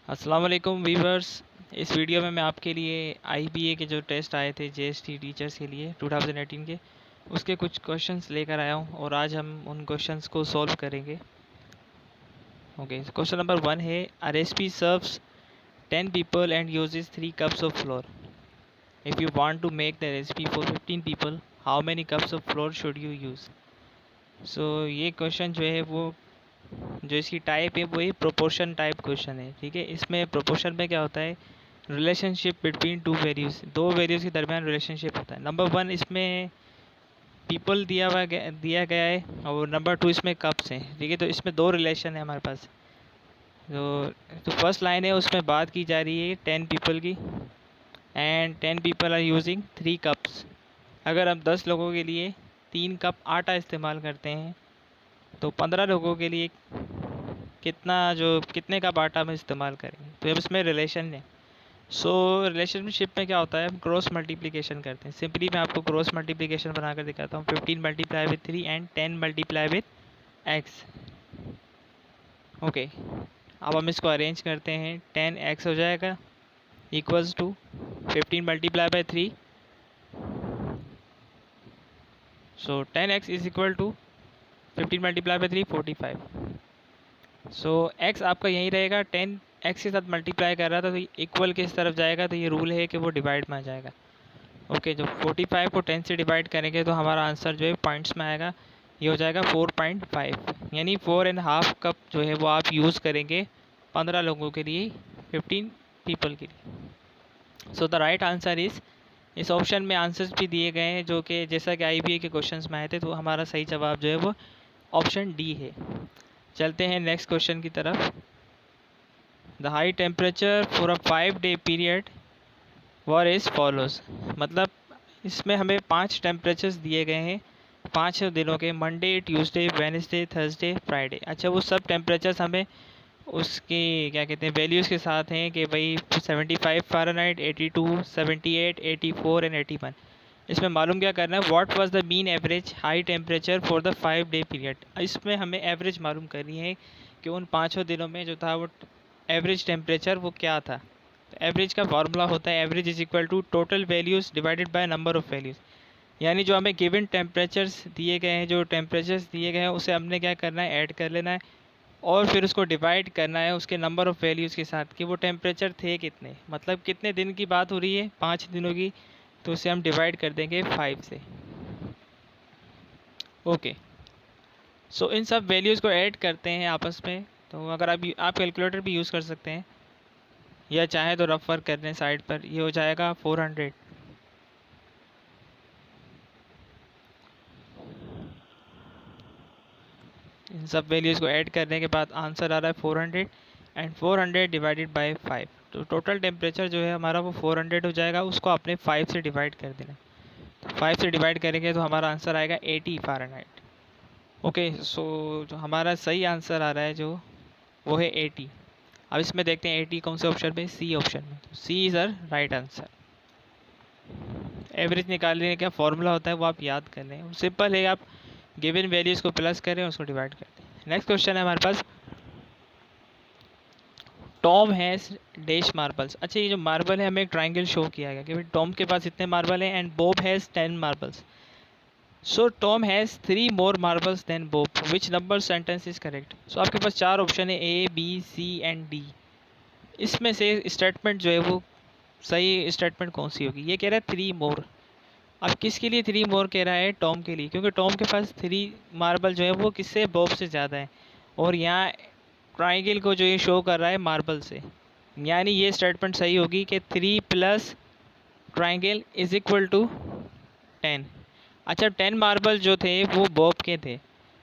अस्सलाम वालेकुम वीवर्स। इस वीडियो में मैं आपके लिए आईबीए के जो टेस्ट आए थे जेएसटी टीचर्स के लिए 2018 के उसके कुछ क्वेश्चंस लेकर आया हूं और आज हम उन क्वेश्चंस को सॉल्व करेंगे। ओके, क्वेश्चन नंबर 1 है, a recipe serves 10 people and uses 3 cups of flour. If you want to make the recipe for 15 people, how many cups of flour should you use. So ये question जो है वो जो इसकी type है वो ही proportion type question है। ठीक है, इसमें प्रोपोर्शन में क्या होता है, रिलेशनशिप बिटवीन टू वैल्यूज़, दो वैल्यूज़ के दरमियान रिलेशनशिप होता है। नंबर 1 इसमें पीपल दिया गया है और नंबर 2 इसमें कप्स हैं। ठीक है, तो इसमें दो रिलेशन है हमारे पास। तो फर्स्ट लाइन है उसमें बात की जा रही है 10 पीपल की, and 10 people are using 3 cups. अगर हम 10 लोगों के लिए 3 कप आटा इस्तेमाल करते हैं तो 15 लोगों के लिए कितने कप आटा हम इस्तेमाल करेंगे। तो अब इसमें रिलेशन है। सो रिलेशनशिप में क्या होता है, हम क्रॉस मल्टीप्लिकेशन करते हैं। सिंपली मैं आपको क्रॉस मल्टीप्लिकेशन बनाकर दिखाता हूँ। 15 multiply with 3 and 10 multiply with x. Okay, अब हम इसको अरेंज करते हैं। 10x हो जाएगा equals to 15 multiply by 3। So 10x is equal to 15 multiply by 3 45। So x आपका यहीं रहेगा। 10x के साथ मल्टीप्लाई कर रहा था तो इक्वल किस तरफ जाएगा, तो ये रूल है कि वो डिवाइड में आ जाएगा। ओके, जो 45 को 10 से डिवाइड करेंगे तो हमारा आंसर जो है पॉइंट्स में आएगा। ये हो जाएगा 4.5, यानी 4.5 कप जो है वो आप यूज़ करेंगे 15 लोगों के लिए, 15 पीपल के लिए। So the right answer is, इस ऑप्शन में आंसर्स भी दिए गए हैं जो कि जैसा कि आईबीए के क्वेश्चंस में आए थे, तो हमारा सही जवाब जो है वो ऑप्शन डी है। चलते हैं नेक्स्ट क्वेश्चन की तरफ। The high temperature for a 5-day period were is follows. मतलब इसमें हमें 5 टेम्परेचर्स दिए गए हैं 5 दिनों के, Monday, Tuesday, Wednesday, Thursday, Friday. अच्छा, वो सब टेम्परेचर्स हमें उसकी क्या कहते हैं वैल्यूज़ के साथ हैं कि भाई 75 फ़ारेनहाइट, 82, 78, 84 एंड 81। इसमें मालूम क्या करना है, what was the mean average high temperature for the 5-day period. इसमें हमें एवरेज मालूम करनी है कि उन 5 दिनों में जो था वो एवरेज टेम्परेचर वो क्या था। तो एवरेज का फार्मूला होता है average is equal to total values divided by number of values. यानी जो हमें गिवन टेम्परेचर्स दिए गए हैं, जो टेम्परेचर्स दिए गए हैं उसे हमने क्या करना है, ऐड कर लेना है और फिर उसको डिवाइड करना है उसके नंबर ऑफ़ वैल्यूज़ के साथ कि वो टेम्परेचर थे कितने, मतलब कितने दिन की बात हो रही है, 5 दिनों की। तो उसे हम डिवाइड कर देंगे 5 से। ओके, सो इन सब वैल्यूज़ को ऐड करते हैं आपस में। तो अगर आप कैलकुलेटर भी यूज़ कर सकते हैं या चाहे तो रफ वर्क कर लें साइड पर। ये हो जाएगा 400। इन सब वैल्यूज़ को ऐड करने के बाद आंसर आ रहा है 400 एंड 400 डिवाइडेड बाय 5। तो टोटल टेम्परेचर जो है हमारा वो 400 हो जाएगा। उसको आपने 5 से डिवाइड कर देना। तो 5 से डिवाइड करेंगे तो हमारा आंसर आएगा 80 फ़ारेनहाइट। ओके, सो जो हमारा सही आंसर आ रहा है जो वो है 80। अब इसमें देखते हैं 80 कौन से ऑप्शन में, सी ऑप्शन में। तो C is our right answer. Average निकालने का फॉर्मूला होता है वो आप याद कर लें, सिंपल है। आप गिवन वैल्यूज़ को प्लस करें, उसको डिवाइड कर दें। नेक्स्ट क्वेश्चन है हमारे पास, टॉम हैज़ डैश मार्बल्स। अच्छा, ये जो मार्बल है हमें एक ट्राइंगल शो किया गया कि भाई टॉम के पास इतने मार्बल हैं and Bob has 10 marbles. So Tom has 3 more marbles than Bob, which number sentence is correct. So आपके पास 4 ऑप्शन है, A, B, C and D. इसमें से स्टेटमेंट जो है वो सही स्टेटमेंट कौन सी होगी। ये कह रहा है 3 मोर। अब किसके लिए 3 मोर कह रहा है, टॉम के लिए, क्योंकि टॉम के पास 3 मार्बल जो है वो किससे, बॉब से ज़्यादा है। और यहाँ ट्राइंगल को जो ये शो कर रहा है मार्बल से, यानी ये स्टेटमेंट सही होगी कि 3 plus triangle is equal to 10। अच्छा, 10 मार्बल जो थे वो बॉब के थे,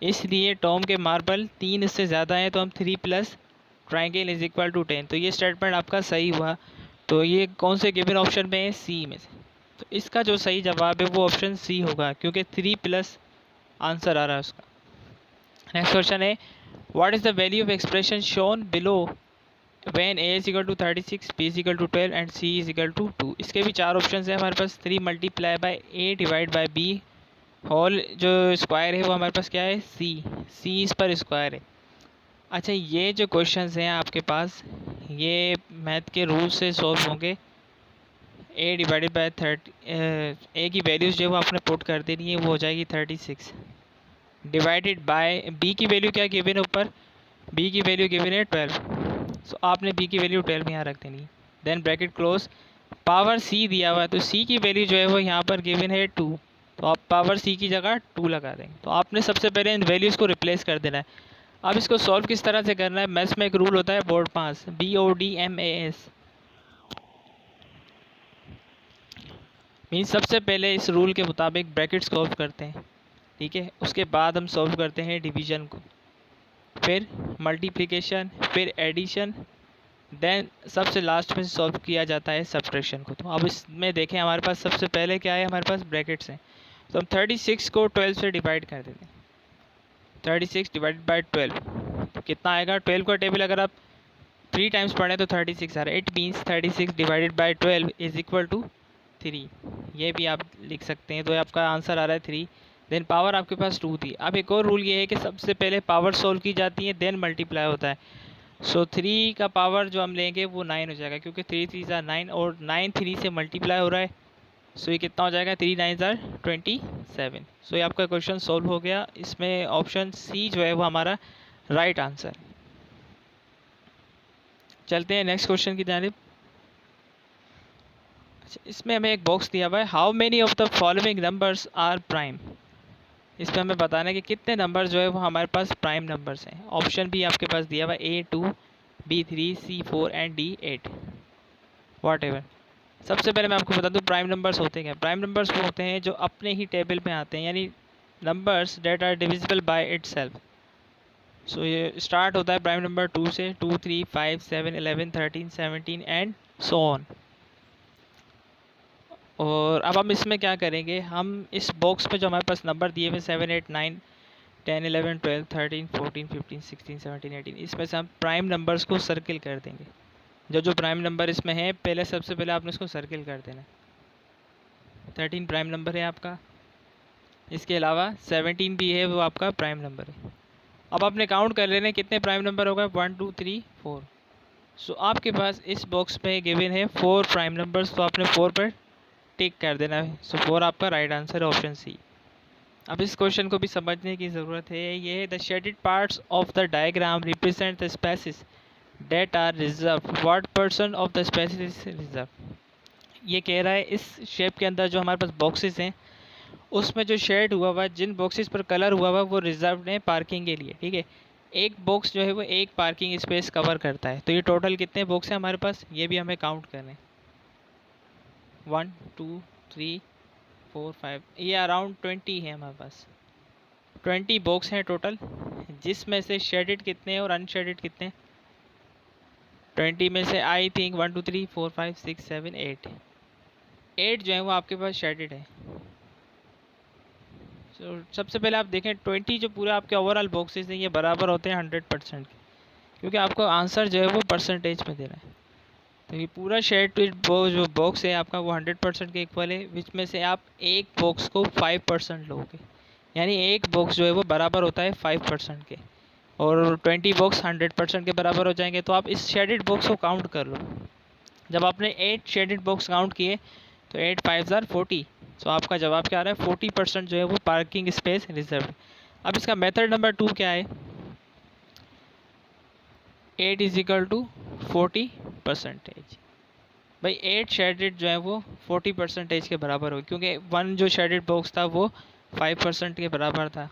इसलिए टॉम के मार्बल 3 इससे ज़्यादा हैं, तो हम 3 plus triangle is equal to 10। तो ये स्टेटमेंट आपका सही हुआ। तो ये कौन से गिवन ऑप्शन में है, सी में से। तो इसका जो सही जवाब है वो ऑप्शन सी होगा, क्योंकि 3 प्लस आंसर आ रहा है उसका। नेक्स्ट क्वेश्चन है, what is the value of expression shown below when a is equal to 36, b is equal to 12 and c is equal to 2। इसके भी 4 ऑप्शन है हमारे पास। 3 multiply by a divide by b whole जो square है वो हमारे पास क्या है, c इस पर स्क्वायर है। अच्छा, ये जो क्वेश्चंस हैं आपके पास ये मैथ के रूल से सॉल्व होंगे। ए डिवाइडेड बाय 30, ए की वैल्यूज़ जो है वो आपने पुट कर देनी है, वो हो जाएगी 36 डिवाइडेड बाय बी की वैल्यू क्या गिवन है ऊपर, बी की वैल्यू गिवन है 12। सो आपने बी की वैल्यू 12 यहाँ रख देनी है। देन ब्रैकेट क्लोज, पावर सी दिया हुआ है तो सी की वैल्यू जो है वो यहाँ पर गिवन है 2, तो आप पावर सी की जगह 2 लगा देंगे। तो आपने सबसे पहले इन वैल्यूज़ को रिप्लेस कर देना है। अब इसको सॉल्व किस तरह से करना है, मैथ्स में एक रूल होता है बोर्ड पास, BODMAS, मीन्स सबसे पहले इस रूल के मुताबिक ब्रैकेट्स सॉल्व करते हैं, ठीक है। उसके बाद हम सॉल्व करते हैं डिवीज़न को, फिर मल्टीप्लिकेशन, फिर एडिशन, देन सबसे लास्ट में सॉल्व किया जाता है सब्ट्रैक्शन को। तो अब इसमें देखें हमारे पास सबसे पहले क्या है, हमारे पास ब्रैकेट्स हैं। तो हम 36 को 12 से डिवाइड कर देते हैं। 36 डिवाइडेड बाई 12 तो कितना आएगा, 12 का टेबल अगर आप 3 टाइम्स पढ़ें तो 36 आ रहा है। It means 36 divided by 12 is equal to 3, ये भी आप लिख सकते हैं। तो आपका आंसर आ रहा है 3। देन पावर आपके पास 2 थी। अब एक और रूल ये है कि सबसे पहले पावर सोल्व की जाती है, देन मल्टीप्लाई होता है। सो 3 का पावर जो हम लेंगे वो 9 हो जाएगा, क्योंकि 3 3 ज़ा 9 और 9 3 से मल्टीप्लाई हो रहा है। सो ये कितना हो जाएगा, 3 9 ज़ा 27। सो ये आपका क्वेश्चन सोल्व हो गया। इसमें ऑप्शन सी जो है वो हमारा राइट आंसर। चलते हैं नेक्स्ट क्वेश्चन की जानिब। इसमें हमें एक बॉक्स दिया हुआ है, how many of the following numbers are prime. इसमें हमें बताना है कि कितने नंबर जो है वो हमारे पास प्राइम नंबर्स हैं। ऑप्शन भी आपके पास दिया हुआ है, A2, B3, C4 and D8 what ever. सबसे पहले मैं आपको बता दूं प्राइम नंबर्स होते हैं क्या। प्राइम नंबर्स वो होते हैं जो अपने ही टेबल में आते हैं, यानी numbers that are divisible by itself. So ये स्टार्ट होता है प्राइम नंबर 2 से, 2 3 5 7 11 13 17 एंड सो ऑन। और अब हम इसमें क्या करेंगे, हम इस बॉक्स में जो हमारे पास नंबर दिए हुए 7 8 9 10 11 12 13 14 15 16 17 18, इसमें से हम प्राइम नंबर्स को सर्किल कर देंगे। जो प्राइम नंबर इसमें है पहले सबसे पहले आपने इसको सर्किल कर देना। 13 प्राइम नंबर है आपका, इसके अलावा 17 भी है, वो आपका प्राइम नंबर है। अब आपने काउंट कर लेना कितने प्राइम नंबर होगा, 1 2 3 4। सो आपके पास इस बॉक्स में गिवन है 4 प्राइम नंबर्स, तो आपने 4 पर टिक कर देना है। सो 4 आपका राइट आंसर है, ऑप्शन सी। अब इस क्वेश्चन को भी समझने की ज़रूरत है। ये the shaded parts of the diagram represent the spaces that are reserve, what percent of the spaces is reserve. ये कह रहा है इस शेप के अंदर जो हमारे पास बॉक्सेस हैं उसमें जो शेड हुआ हुआ, जिन बॉक्सेस पर कलर हुआ हुआ वो रिजर्व है पार्किंग के लिए, ठीक है। एक बॉक्स जो है वो एक पार्किंग स्पेस कवर करता है। तो ये टोटल कितने बॉक्स हैं हमारे पास, ये भी हमें काउंट करने हैं। 1 2 3 4 5, ये अराउंड 20 है हमारे पास। 20 बॉक्स हैं टोटल, जिसमें से शेडेड कितने हैं और अनशेडेड कितने हैं। 20 में से आई थिंक 1 2 3 4 5 6 7 8, 8 जो है वो आपके पास शेडेड है। तो सबसे पहले आप देखें 20 जो पूरे आपके ओवरऑल बॉक्सेस हैं ये बराबर होते हैं 100% के, क्योंकि आपको आंसर जो है वो परसेंटेज में दे रहा है। तो ये पूरा शेडेड जो बॉक्स है आपका वो 100% के इक्वल है, विच में से आप एक बॉक्स को 5% लोगे, यानी एक बॉक्स जो है वो बराबर होता है 5% के, और 20 बॉक्स 100% के बराबर हो जाएंगे। तो आप इस शेडेड बॉक्स को काउंट कर लो। जब आपने 8 शेडेड बॉक्स काउंट किए तो 8 5 ज़ार 40, तो आपका जवाब क्या आ रहा है, 40% जो है वो पार्किंग स्पेस रिजर्व। अब इसका मेथड नंबर 2 क्या है, 8 इज इक्वल टू 40%। भाई 8 शेडेड जो है वो 40% के बराबर हो, क्योंकि 1 जो शेडेड बॉक्स था वो 5% के बराबर था।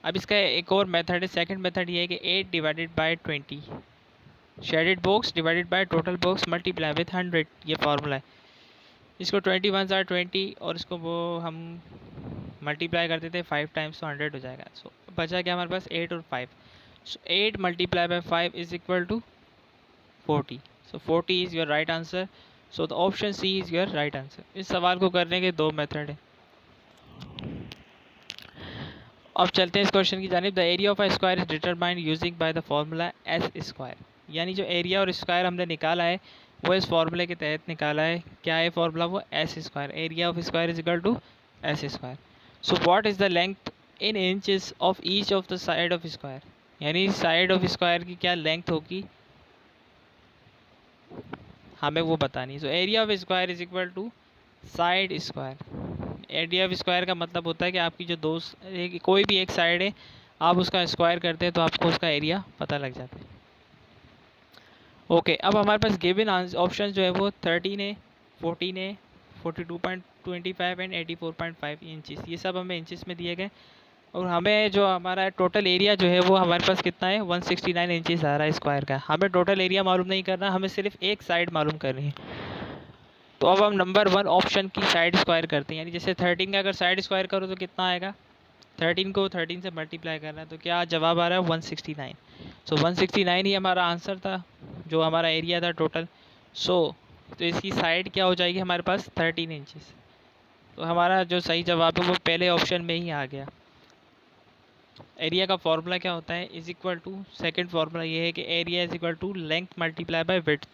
अब इसका एक और मेथड है, सेकंड मेथड ये है कि 8 divided by 20 shaded box divided by total box multiply with 100, ये फार्मूला है। इसको 21 ज़ार 20 और इसको वो हम मल्टीप्लाई कर देते 5 टाइम्स, तो 100 हो जाएगा। सो बचा क्या हमारे पास 8 और 5। So 8 multiply by 5 is equal to 40। So 40 is your right answer. So the option C is your right answer. इस सवाल को करने के 2 मेथड हैं। अब चलते हैं इस क्वेश्चन की जानिब। The area of a square is determined using by the formula S square, यानी जो एरिया और स्क्वायर हमने निकाला है वो इस फार्मूले के तहत निकाला है। क्या है फार्मूला, वो S square, area of square is equal to S square. So what is the length in inches of each of the side of square, यानी साइड ऑफ स्क्वायर की क्या लेंथ होगी हमें वो बतानी है। So area of square is equal to side square. Area of square का मतलब होता है कि आपकी जो कोई भी एक साइड है, आप उसका स्क्वायर करते हैं तो आपको उसका एरिया पता लग जाता है। ओके, अब हमारे पास गिवन ऑप्शन जो है वो 13 है, 14 है, 42.25 एंड 84.5 इंचज़, ये सब हमें इंचज़ में दिए गए। और हमें जो हमारा टोटल एरिया जो है वो हमारे पास कितना है, 169 इंचज़ आ रहा है स्क्वायर का। हमें टोटल एरिया मालूम नहीं करना, हमें सिर्फ एक साइड मालूम करनी है। तो अब हम नंबर 1 ऑप्शन की साइड स्क्वायर करते हैं, यानी जैसे 13 का अगर साइड स्क्वायर करो तो कितना आएगा, 13 को 13 से मल्टीप्लाई करना है, तो क्या जवाब आ रहा है 169। सो 169 ही हमारा आंसर था, जो हमारा एरिया था टोटल। तो इसकी साइड क्या हो जाएगी हमारे पास, 13 इंचज़। तो हमारा जो सही जवाब है वो पहले ऑप्शन में ही आ गया। एरिया का फॉर्मूला क्या होता है, is equal to, second formula ये है कि area is equal to length multiply by width.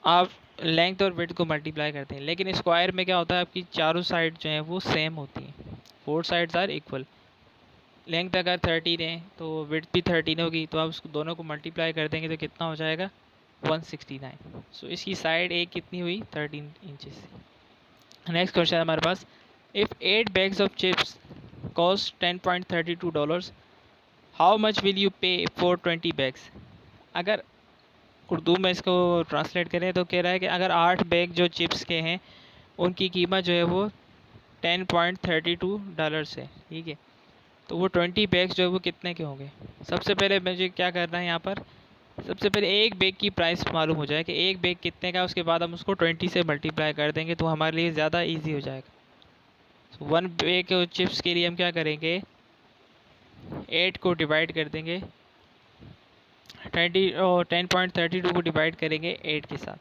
आप लेंथ और विड्थ को मल्टीप्लाई करते हैं, लेकिन स्क्वायर में क्या होता है, आपकी चारों साइड जो हैं वो सेम होती हैं, 4 साइड्स आर इक्वल। लेंथ अगर 13 है तो विड्थ भी 13 होगी, तो आप उसको दोनों को मल्टीप्लाई कर देंगे तो कितना हो जाएगा, 169। सो इसकी साइड एक कितनी हुई, 13 इंचज़। नेक्स्ट क्वेश्चन हमारे पास, if 8 bags of chips cost $10.32, how much will you pay for 20 bags. अगर उर्दू में इसको ट्रांसलेट करें तो कह रहा है कि अगर 8 बैग जो चिप्स के हैं उनकी कीमत जो है वो $10.32 है, ठीक है, तो वो 20 बैग्स जो है वो कितने के होंगे। सबसे पहले मुझे क्या करना है, यहाँ पर सबसे पहले एक बैग की प्राइस मालूम हो जाए कि एक बैग कितने का, उसके बाद हम उसको 20 से मल्टीप्लाई कर देंगे तो हमारे लिए ज़्यादा ईजी हो जाएगा। तो 1 बैग चिप्स के लिए हम क्या करेंगे, 8 को डिवाइड कर देंगे 10.32 को डिवाइड करेंगे 8 के साथ।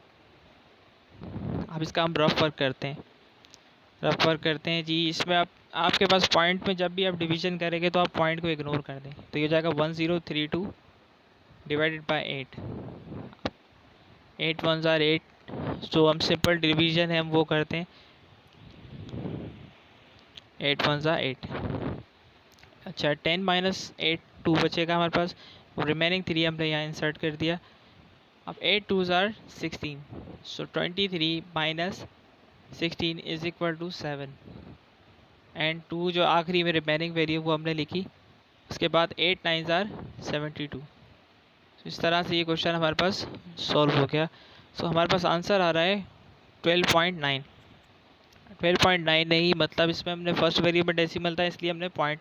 अब इसका हम रफ वर्क करते हैं जी। इसमें आपके पास पॉइंट में जब भी आप डिवीज़न करेंगे तो आप पॉइंट को इग्नोर कर दें, तो ये जाएगा 1032 डिवाइडेड बाय 8, 8 1 ज़ार 8। सो हम सिंपल डिवीज़न है हम वो करते हैं, 8 1 ज़ार 8। अच्छा, 10 माइनस 8 2 बचेगा हमारे पास, रिमेनिंग 3 हमने यहाँ इंसर्ट कर दिया। अब 8 2 ज़ार 16, so 23 minus 16 is equal to 7 and 2 जो आखिरी में रिमेनिंग वैल्यू वो हमने लिखी। उसके बाद 8 9 ज़ार 72। तो इस तरह से ये क्वेश्चन हमारे पास सॉल्व हो गया। सो हमारे पास आंसर आ रहा है 12.9। 12.9 नहीं, मतलब इसमें हमने फर्स्ट वैल्यू में डेसिमल था इसलिए हमने पॉइंट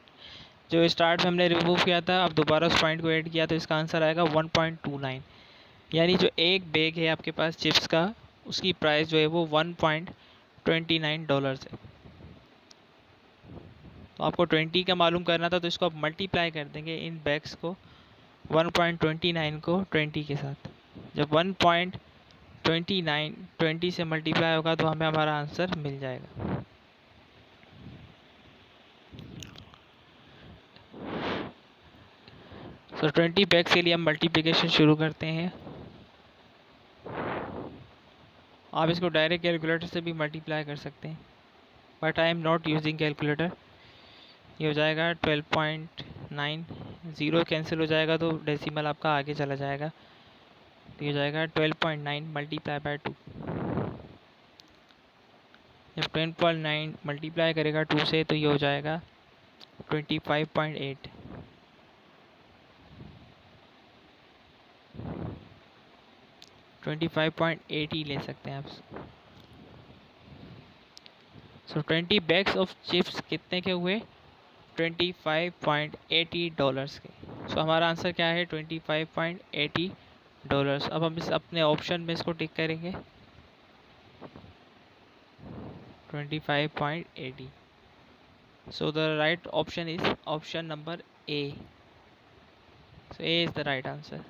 जो स्टार्ट में हमने रिमूव किया था, अब दोबारा उस पॉइंट को ऐड किया तो इसका आंसर आएगा 1.29। यानी जो एक बैग है आपके पास चिप्स का, उसकी प्राइस जो है वो $1.29 है। तो आपको 20 का मालूम करना था, तो इसको आप मल्टीप्लाई कर देंगे इन बैग्स को, 1.29 को 20 के साथ। जब 1.29 20 से मल्टीप्लाई होगा तो हमें हमारा आंसर मिल जाएगा। तो 20 बैग्स के लिए हम मल्टीप्लिकेशन शुरू करते हैं। आप इसको डायरेक्ट कैलकुलेटर से भी मल्टीप्लाई कर सकते हैं, but I am not using calculator. ये हो जाएगा 12.9, ज़ीरो कैंसिल हो जाएगा तो डेसिमल आपका आगे चला जाएगा, तो ये हो जाएगा 12.9 मल्टीप्लाई बाय 2। जब 12.9 मल्टीप्लाई करेगा 2 से तो ये हो जाएगा 25.8। 25.8 ही ले सकते हैं आप। सो 20 बैग्स ऑफ चिप्स कितने के हुए, $25.80 के। सो हमारा आंसर क्या है, $25.80। अब हम इस अपने ऑप्शन में इसको टिक करेंगे, 25.80। So the right option is option number A. So A is the right answer.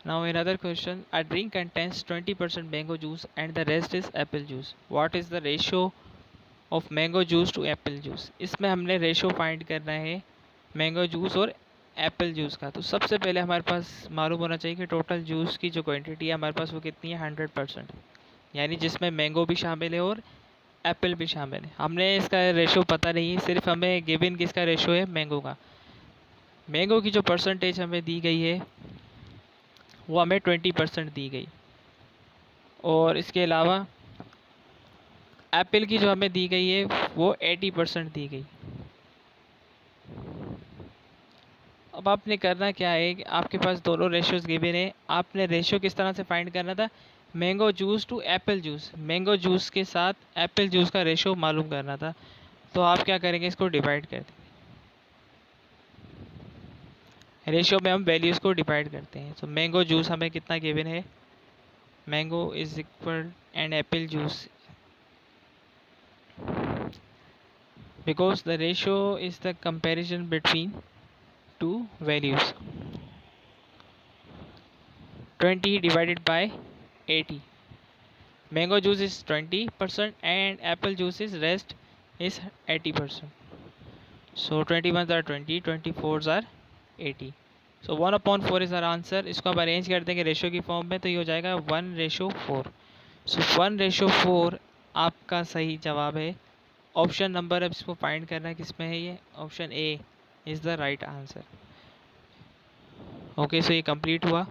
Now another question. A drink contains 20% mango juice and the rest is apple juice. What is the ratio of mango juice to apple juice? इसमें हमने ratio find करना है mango juice और Apple juice का। तो सबसे पहले हमारे पास मालूम होना चाहिए कि टोटल जूस की जो क्वांटिटी है हमारे पास वो कितनी है, 100%, यानी जिसमें मैंगो भी शामिल है और एप्पल भी शामिल है। हमने इसका रेशो पता नहीं है, सिर्फ हमें गिवन किसका रेशो है, मैंगो का। मैंगो की जो परसेंटेज हमें दी गई है वो हमें 20% दी गई। और इसके अलावा एप्पल की जो हमें दी गई है वो 80% दी गई। अब आपने करना क्या है कि आपके पास दोनों रेशियोज गिवन है, आपने रेशियो किस तरह से फाइंड करना था, mango juice to apple juice, mango juice के साथ एप्पल जूस का रेशियो मालूम करना था। तो आप क्या करेंगे, इसको डिवाइड कर देंगे, रेशियो में हम वैल्यूज़ को डिवाइड करते हैं। तो मैंगो जूस हमें कितना गिवन है, mango is equal and Apple juice, because the ratio is the comparison between two values, 20 divided by 80, mango juice is 20% and apple juice is rest is 80%, so 21s are 20, 24s are 80, so 1/4 is our answer। इसको आप arrange कर देंगे ratio की form में तो ये हो जाएगा 1/4, सो 1/4 आपका सही जवाब है। ऑप्शन नंबर अब इसको फाइंड करना है किस में है, ये option A is the right answer. Okay, so ये कंप्लीट हुआ।